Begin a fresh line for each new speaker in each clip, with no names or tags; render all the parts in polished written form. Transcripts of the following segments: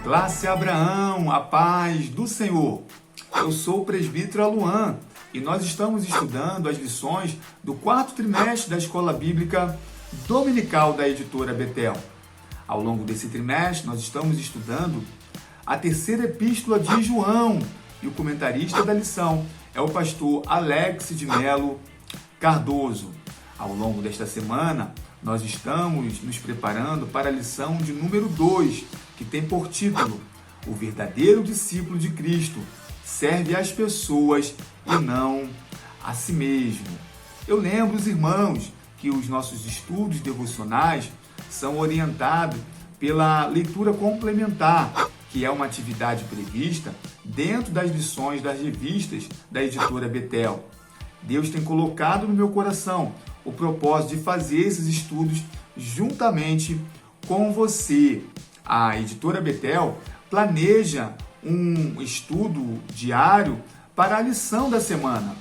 Classe Abraão, a paz do Senhor. Eu sou o presbítero Aluan e nós estamos estudando as lições do quarto trimestre da Escola Bíblica Dominical da Editora Betel. Ao longo desse trimestre, nós estamos estudando a terceira epístola de João e o comentarista da lição é o pastor Alex de Melo Cardoso. Ao longo desta semana, nós estamos nos preparando para a lição de número 2, que tem por título O verdadeiro discípulo de Cristo serve às pessoas e não a si mesmo. Eu lembro os irmãos que os nossos estudos devocionais são orientados pela leitura complementar, que é uma atividade prevista dentro das lições das revistas da Editora Betel. Deus tem colocado no meu coração o propósito de fazer esses estudos juntamente com você. A Editora Betel planeja um estudo diário para a lição da semana.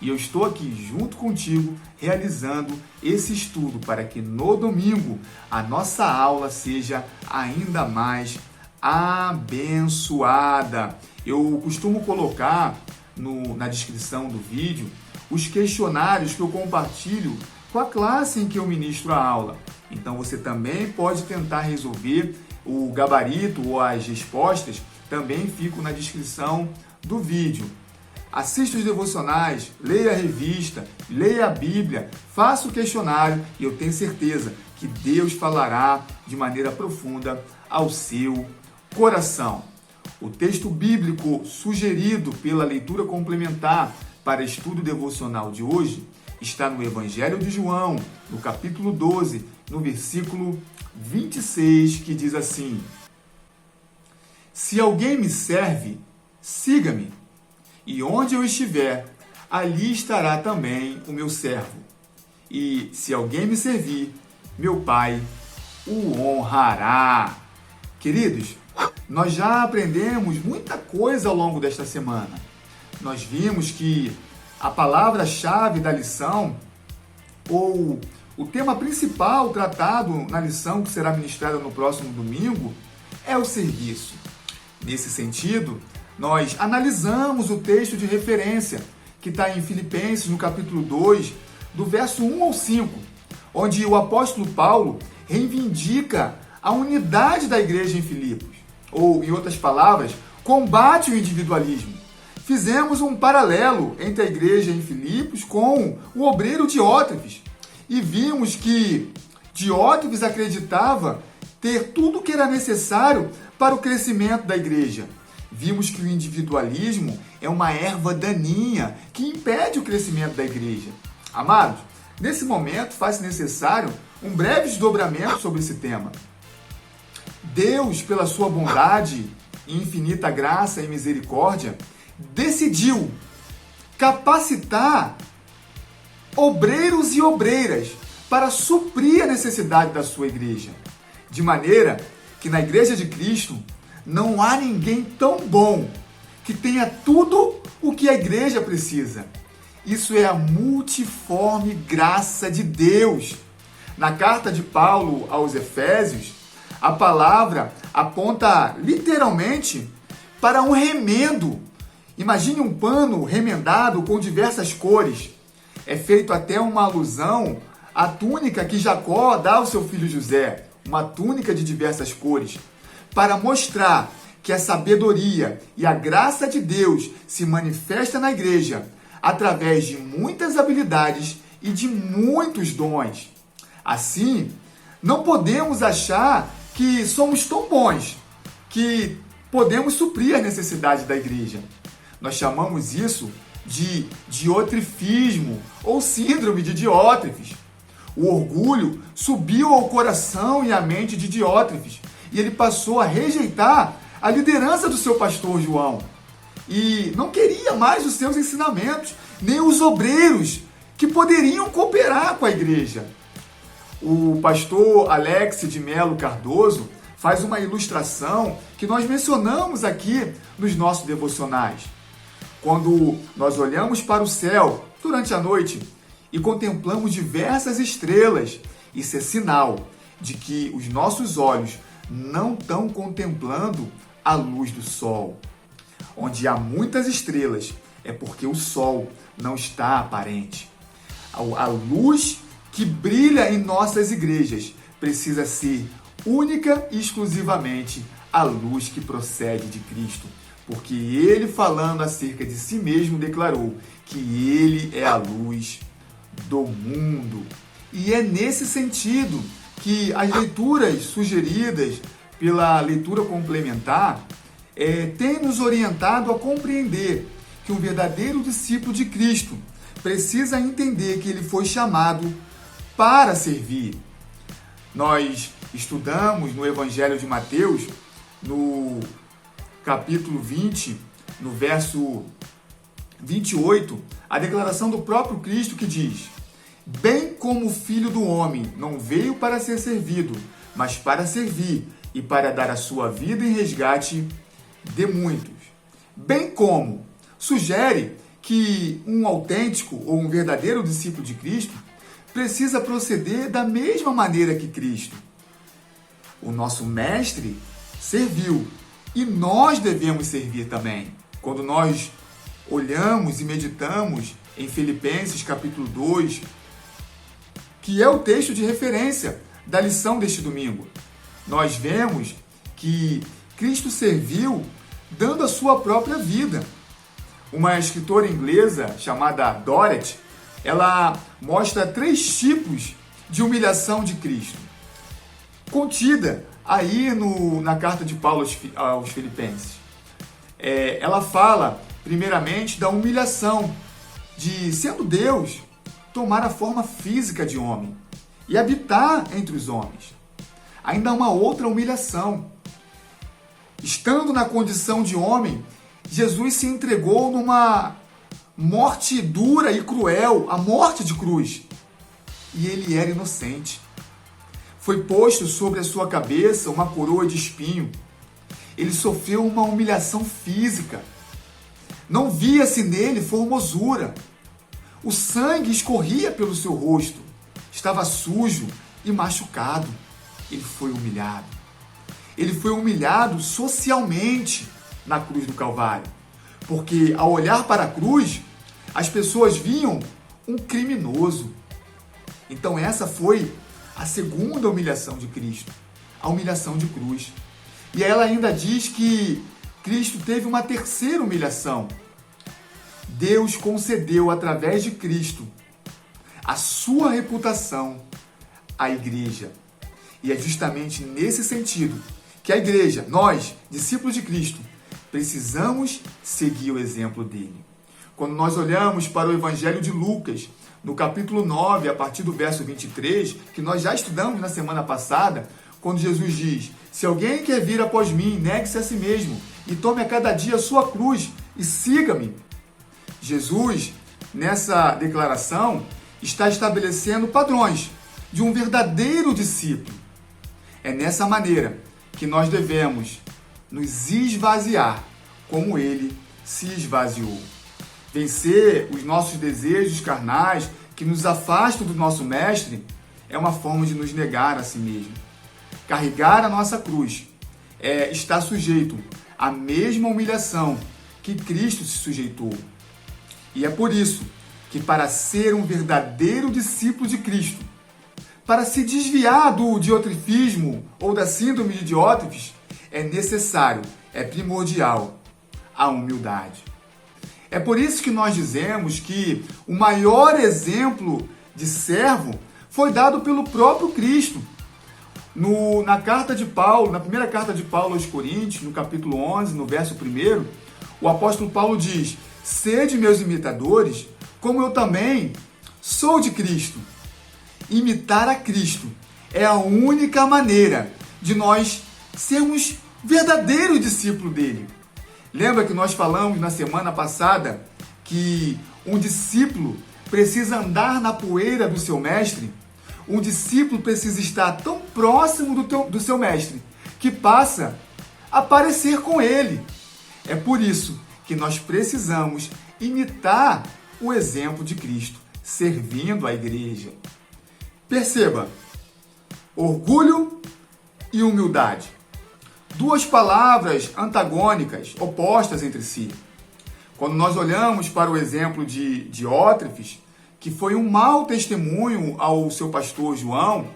E eu estou aqui junto contigo realizando esse estudo para que no domingo a nossa aula seja ainda mais abençoada. Eu costumo colocar na descrição do vídeo os questionários que eu compartilho com a classe em que eu ministro a aula. Então você também pode tentar resolver. O gabarito ou as respostas também ficam na descrição do vídeo. Assista os devocionais, leia a revista, leia a Bíblia, faça o questionário e eu tenho certeza que Deus falará de maneira profunda ao seu coração. O texto bíblico sugerido pela leitura complementar para estudo devocional de hoje está no Evangelho de João, no capítulo 12, no versículo 26, que diz assim: Se alguém me serve, siga-me, e onde eu estiver, ali estará também o meu servo. E se alguém me servir, meu Pai o honrará. Queridos, nós já aprendemos muita coisa ao longo desta semana. Nós vimos que a palavra-chave da lição, ou o tema principal tratado na lição que será ministrada no próximo domingo, é o serviço. Nesse sentido, nós analisamos o texto de referência, que está em Filipenses, no capítulo 2, do verso 1 ao 5, onde o apóstolo Paulo reivindica a unidade da igreja em Filipos, ou, em outras palavras, combate o individualismo. Fizemos um paralelo entre a igreja em Filipos com o obreiro Diótrefes e vimos que Diótrefes acreditava ter tudo o que era necessário para o crescimento da igreja. Vimos que o individualismo é uma erva daninha que impede o crescimento da igreja. Amados, nesse momento faz necessário um breve desdobramento sobre esse tema. Deus, pela sua bondade e infinita graça e misericórdia, decidiu capacitar obreiros e obreiras para suprir a necessidade da sua igreja. De maneira que na Igreja de Cristo não há ninguém tão bom que tenha tudo o que a igreja precisa. Isso é a multiforme graça de Deus. Na carta de Paulo aos Efésios, a palavra aponta literalmente para um remendo. Imagine um pano remendado com diversas cores. É feito até uma alusão à túnica que Jacó dá ao seu filho José, uma túnica de diversas cores, para mostrar que a sabedoria e a graça de Deus se manifesta na igreja através de muitas habilidades e de muitos dons. Assim, não podemos achar que somos tão bons que podemos suprir as necessidades da igreja. Nós chamamos isso de diotrefismo ou síndrome de Diótrefes. O orgulho subiu ao coração e à mente de Diótrefes e ele passou a rejeitar a liderança do seu pastor João. E não queria mais os seus ensinamentos, nem os obreiros que poderiam cooperar com a igreja. O pastor Alex de Melo Cardoso faz uma ilustração que nós mencionamos aqui nos nossos devocionais. Quando nós olhamos para o céu durante a noite e contemplamos diversas estrelas, isso é sinal de que os nossos olhos não estão contemplando a luz do sol. Onde há muitas estrelas, é porque o sol não está aparente. A luz que brilha em nossas igrejas precisa ser única e exclusivamente a luz que procede de Cristo. Porque ele, falando acerca de si mesmo, declarou que ele é a luz do mundo. E é nesse sentido que as leituras sugeridas pela leitura complementar têm nos orientado a compreender que um verdadeiro discípulo de Cristo precisa entender que ele foi chamado para servir. Nós estudamos no Evangelho de Mateus, no capítulo 20, no verso 28, a declaração do próprio Cristo que diz: bem como o Filho do Homem não veio para ser servido, mas para servir e para dar a sua vida em resgate de muitos. Bem como sugere que um autêntico ou um verdadeiro discípulo de Cristo precisa proceder da mesma maneira que Cristo. O nosso mestre serviu e nós devemos servir também. Quando nós olhamos e meditamos em Filipenses capítulo 2, que é o texto de referência da lição deste domingo, nós vemos que Cristo serviu dando a sua própria vida. Uma escritora inglesa chamada Dorothy, ela mostra 3 tipos de humilhação de Cristo, contida aí na carta de Paulo aos Filipenses. Ela fala, primeiramente, da humilhação de, sendo Deus, tomar a forma física de homem e habitar entre os homens. Ainda há uma outra humilhação. Estando na condição de homem, Jesus se entregou numa morte dura e cruel, a morte de cruz. E ele era inocente. Foi posto sobre a sua cabeça uma coroa de espinho. Ele sofreu uma humilhação física. Não via-se nele formosura. O sangue escorria pelo seu rosto. Estava sujo e machucado. Ele foi humilhado. Ele foi humilhado socialmente na cruz do Calvário. Porque ao olhar para a cruz, as pessoas viam um criminoso. Então essa foi a segunda humilhação de Cristo, a humilhação de cruz. E ela ainda diz que Cristo teve uma terceira humilhação. Deus concedeu através de Cristo a sua reputação à igreja. E é justamente nesse sentido que a igreja, nós, discípulos de Cristo, precisamos seguir o exemplo dele. Quando nós olhamos para o Evangelho de Lucas, no capítulo 9, a partir do verso 23, que nós já estudamos na semana passada, quando Jesus diz: se alguém quer vir após mim, negue-se a si mesmo e tome a cada dia a sua cruz e siga-me. Jesus, nessa declaração, está estabelecendo padrões de um verdadeiro discípulo. É nessa maneira que nós devemos nos esvaziar, como ele se esvaziou. Vencer os nossos desejos carnais que nos afastam do nosso mestre é uma forma de nos negar a si mesmo. Carregar a nossa cruz está sujeito à mesma humilhação que Cristo se sujeitou. E é por isso que, para ser um verdadeiro discípulo de Cristo, para se desviar do diotrefismo ou da síndrome de Diótrefes, é necessário, é primordial a humildade. É por isso que nós dizemos que o maior exemplo de servo foi dado pelo próprio Cristo. Na carta de Paulo, na primeira carta de Paulo aos Coríntios, no capítulo 11, no verso 1, o apóstolo Paulo diz: sede meus imitadores, como eu também sou de Cristo. Imitar a Cristo é a única maneira de nós sermos verdadeiros discípulos dele. Lembra que nós falamos na semana passada que um discípulo precisa andar na poeira do seu mestre? Um discípulo precisa estar tão próximo do seu mestre que passa a parecer com ele. É por isso que nós precisamos imitar o exemplo de Cristo, servindo a igreja. Perceba, orgulho e humildade. duas palavras antagônicas, opostas entre si. Quando nós olhamos para o exemplo de Diótrefes, que foi um mau testemunho ao seu pastor João,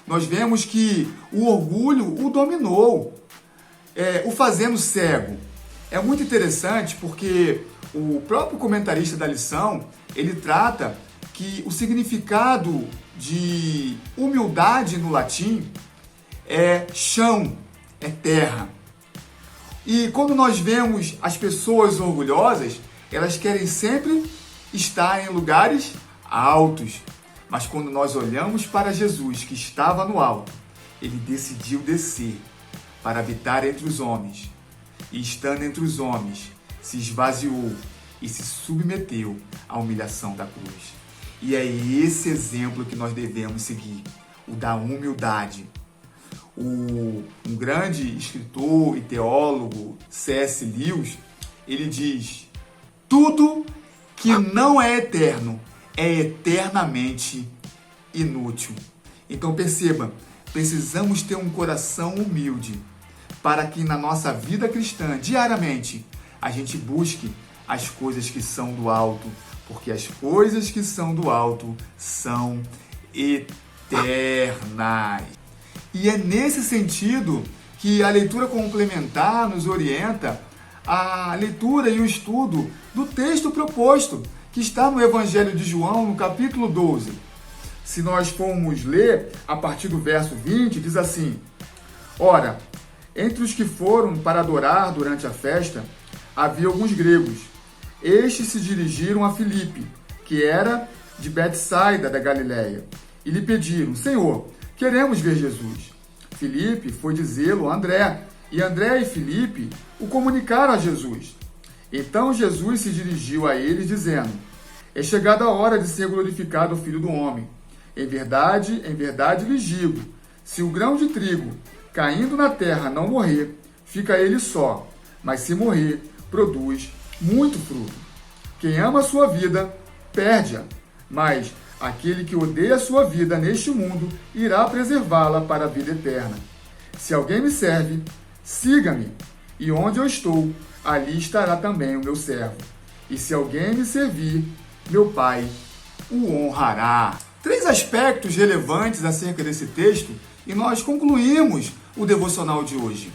nós vemos que o orgulho o dominou, o fazendo cego. É muito interessante porque o próprio comentarista da lição, ele trata que o significado de humildade no latim é chão, é terra. E quando nós vemos as pessoas orgulhosas, elas querem sempre estar em lugares altos. Mas quando nós olhamos para Jesus, que estava no alto, ele decidiu descer para habitar entre os homens. E estando entre os homens, se esvaziou e se submeteu à humilhação da cruz. E é esse exemplo que nós devemos seguir, o da humildade. Um grande escritor e teólogo, C.S. Lewis, ele diz: tudo que não é eterno é eternamente inútil. Então perceba, precisamos ter um coração humilde para que na nossa vida cristã, diariamente, a gente busque as coisas que são do alto, porque as coisas que são do alto são eternas. E é nesse sentido que a leitura complementar nos orienta a leitura e o estudo do texto proposto, que está no Evangelho de João, no capítulo 12. Se nós formos ler, a partir do verso 20, diz assim: ora, entre os que foram para adorar durante a festa, havia alguns gregos. Estes se dirigiram a Filipe, que era de Betsaida da Galileia, e lhe pediram: Senhor, queremos ver Jesus. Filipe foi dizê-lo a André, e André e Filipe o comunicaram a Jesus. Então Jesus se dirigiu a eles, dizendo: é chegada a hora de ser glorificado o Filho do Homem. Em verdade lhes digo, se o grão de trigo caindo na terra não morrer, fica ele só, mas se morrer, produz muito fruto. Quem ama a sua vida, perde-a, mas aquele que odeia a sua vida neste mundo irá preservá-la para a vida eterna. Se alguém me serve, siga-me, e onde eu estou, ali estará também o meu servo. E se alguém me servir, meu Pai o honrará. 3 aspectos relevantes acerca desse texto e nós concluímos o devocional de hoje.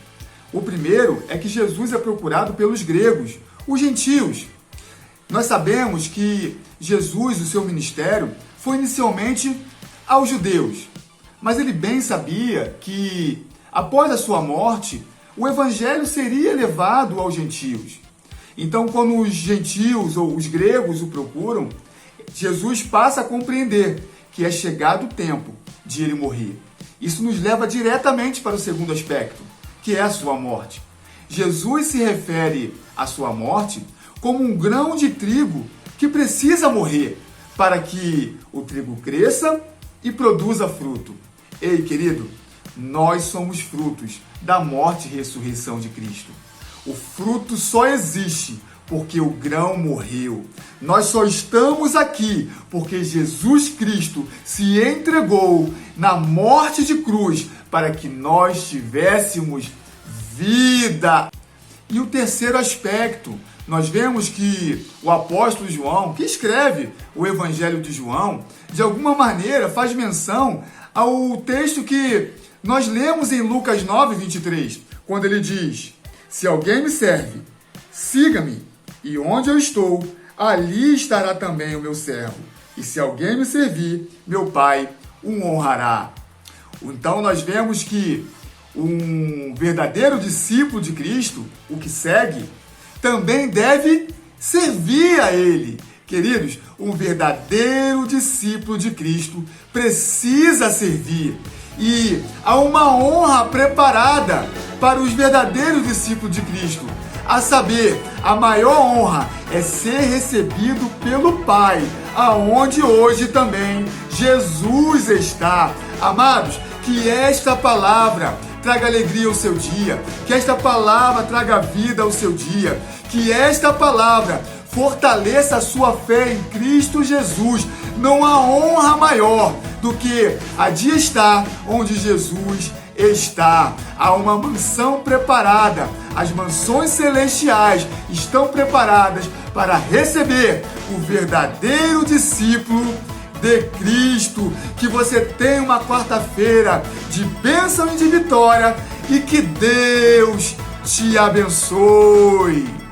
O primeiro é que Jesus é procurado pelos gregos, os gentios. Nós sabemos que Jesus, o seu ministério, foi inicialmente aos judeus, mas ele bem sabia que, após a sua morte, o evangelho seria levado aos gentios. Então, quando os gentios ou os gregos o procuram, Jesus passa a compreender que é chegado o tempo de ele morrer. Isso nos leva diretamente para o segundo aspecto, que é a sua morte. Jesus se refere à sua morte como um grão de trigo que precisa morrer para que o trigo cresça e produza fruto. Ei, querido, nós somos frutos da morte e ressurreição de Cristo. O fruto só existe porque o grão morreu. Nós só estamos aqui porque Jesus Cristo se entregou na morte de cruz para que nós tivéssemos vida. E o terceiro aspecto, nós vemos que o apóstolo João, que escreve o Evangelho de João, de alguma maneira faz menção ao texto que nós lemos em Lucas 9, 23, quando ele diz: se alguém me serve, siga-me, e onde eu estou, ali estará também o meu servo. E se alguém me servir, meu Pai o honrará. Então nós vemos que um verdadeiro discípulo de Cristo, o que segue, também deve servir a Ele. Queridos, um verdadeiro discípulo de Cristo precisa servir. E há uma honra preparada para os verdadeiros discípulos de Cristo. A saber, a maior honra é ser recebido pelo Pai, aonde hoje também Jesus está. Amados, que esta palavra traga alegria ao seu dia, que esta palavra traga vida ao seu dia, que esta palavra fortaleça a sua fé em Cristo Jesus. Não há honra maior do que a estar onde Jesus está. Há uma mansão preparada. As mansões celestiais estão preparadas para receber o verdadeiro discípulo de Cristo. Que você tenha uma quarta-feira de bênção e de vitória e que Deus te abençoe.